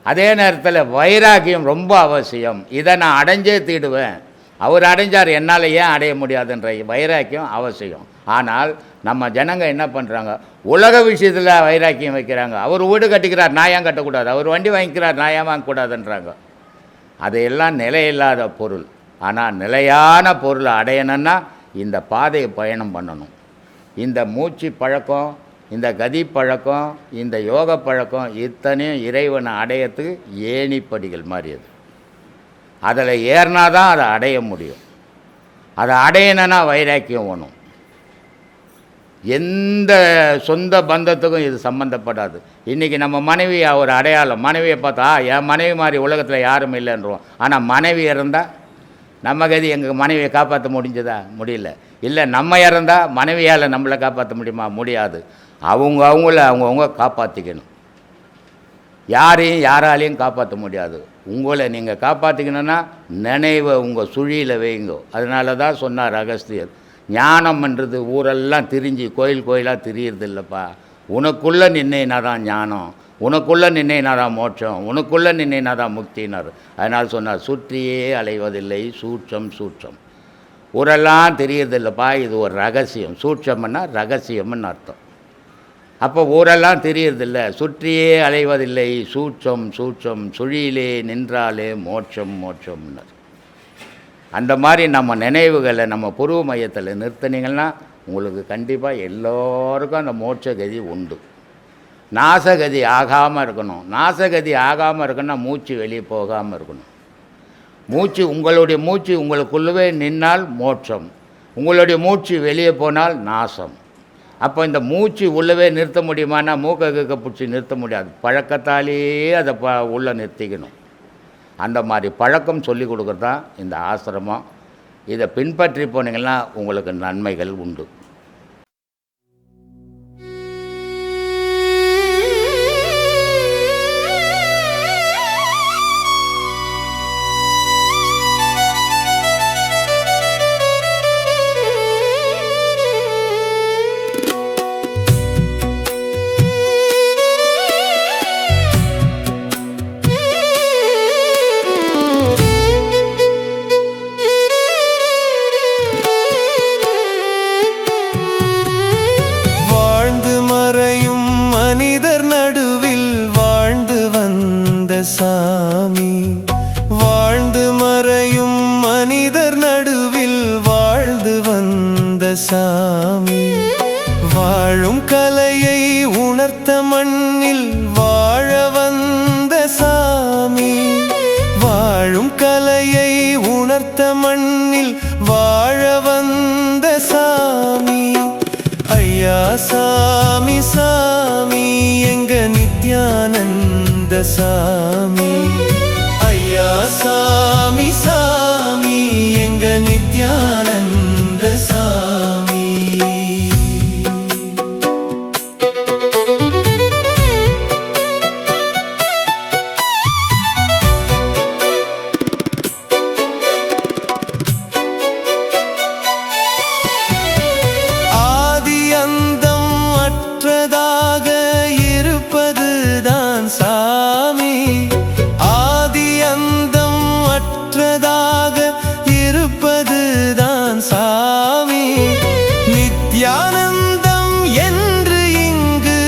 அதே நேரத்தில் வைராகியம் ரொம்ப அவசியம். இதை நான் அடைஞ்சே தீடுவேன், அவர் அடைஞ்சார் என்னால் ஏன் அடைய முடியாதுன்ற வைராக்கியம் அவசியம். ஆனால் நம்ம ஜனங்க என்ன பண்ணுறாங்க? உலக விஷயத்தில் வைராக்கியம் வைக்கிறாங்க. அவர் வீடு கட்டிக்கிறார், நான் ஏன் கட்டக்கூடாது? அவர் வண்டி வாங்கிக்கிறார், நான் ஏன் வாங்கக்கூடாதுன்றாங்க. அதையெல்லாம் நிலையில்லாத பொருள். ஆனால் நிலையான பொருளை அடையணும்னா இந்த பாதையை பயணம் பண்ணணும். இந்த மூச்சு பழக்கம், இந்த கதி பழக்கம், இந்த யோக பழக்கம் இத்தனையும் இறைவனை அடையத்துக்கு ஏணிப்படிகள் மாதிரி. அது அதில் ஏறினா தான் அதை அடைய முடியும். அதை அடையணுன்னா வைராக்கியம் வேணும். எந்த சொந்த பந்தத்துக்கும் இது சம்மந்தப்படாது. இன்றைக்கி நம்ம மனைவி ஒரு அடையாளம். மனைவியை பார்த்தா என் மனைவி மாதிரி உலகத்தில் யாரும் இல்லைன்றோம். ஆனால் மனைவி இருந்தால் நம்ம கதி எங்கள் மனைவியை காப்பாற்ற முடிஞ்சதா? முடியல. இல்லை நம்ம இறந்தால் மனைவியால் நம்மளை காப்பாற்ற முடியுமா? முடியாது. அவங்கள அவங்கவுங்க காப்பாற்றிக்கணும். யாராலையும் காப்பாற்ற முடியாது. உங்களை நீங்கள் காப்பாற்றிக்கணுன்னா நினைவை உங்கள் சுழியில் வைங்கோ. அதனால தான் சொன்னார் அகஸ்தியர், ஞானம்ன்றது ஊரெல்லாம் திரிஞ்சு கோயில் கோயிலாக திரியிறது இல்லைப்பா, உனக்குள்ளே நின்னைனா தான் ஞானம், உனக்குள்ளே நின்னைனா தான் மோட்சம், உனக்குள்ளே நின்னைனா தான் முக்தினார். அதனால் சொன்னார், சுற்றியே அலைவதில்லை சூட்சம் சூட்சம். ஊரெல்லாம் தெரியறதில்லப்பா, இது ஒரு ரகசியம். சூட்சம்னா ரகசியம்னு அர்த்தம். அப்போ ஊரெல்லாம் தெரியறதில்ல, சுற்றியே அலைவதில்லை சூட்சம் சூட்சம், சுழியிலே நின்றாலே மோட்சம் மோட்சம்னார். அந்த மாதிரி நம்ம நினைவுகளை நம்ம புருவ மையத்தில் நிறுத்தினீங்கன்னா உங்களுக்கு கண்டிப்பாக எல்லோருக்கும் அந்த மோட்சகதி உண்டு. நாசகதி ஆகாமல் இருக்கணும். நாசகதி ஆகாமல் இருக்கணும்னா மூச்சு வெளியே போகாமல் இருக்கணும். உங்களுடைய மூச்சு உங்களுக்குள்ளவே நின்னால் மோட்சம், உங்களுடைய மூச்சு வெளியே போனால் நாசம். அப்போ இந்த மூச்சு உள்ளவே நிறுத்த முடியுமானா மூக்க பிடிச்சி நிறுத்த முடியாது. பழக்கத்தாலேயே அதை உள்ளே நிறுத்திக்கணும். அந்த மாதிரி பழக்கம் சொல்லி கொடுக்குறது தான் இந்த ஆசிரமம். இதை பின்பற்றி போனீங்கன்னா உங்களுக்கு நன்மைகள் உண்டு. சாமி வாழ்ந்து மறையும் மனிதர் நடுவில் வாழ்ந்து வந்த சாமி, வாழும் கலையை உணர்த்த மண்ணில் வாழ வந்த சாமி, வாழும் கலையை உணர்த்த மண்ணில் வாழ வந்த சாமி. ஐயா சாமி சாமி எங்க நித்யானந்த சாமி, ஐயா சாமி சாமி எங்க நித்யானந்த சாமி. ஆதி அந்தம் அற்றதாக இருப்பதுதான் சாமி, ஆதி அந்தம் அற்றதாக இருப்பதுதான் சாமி. நித்யானந்தம் என்று இங்கு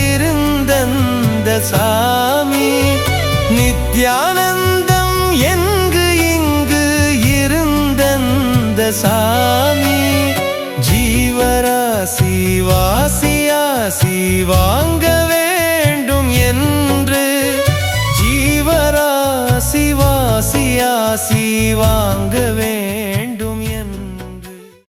இருந்தந்த சாமி, நித்யானந்தம் எங்கு இங்கு இருந்தந்த சாமி. ஜீவராசி வாசியாசி வாங்க வேண்டும் என்று, ஜீவராசி வாசியாசி வாங்க வேண்டும்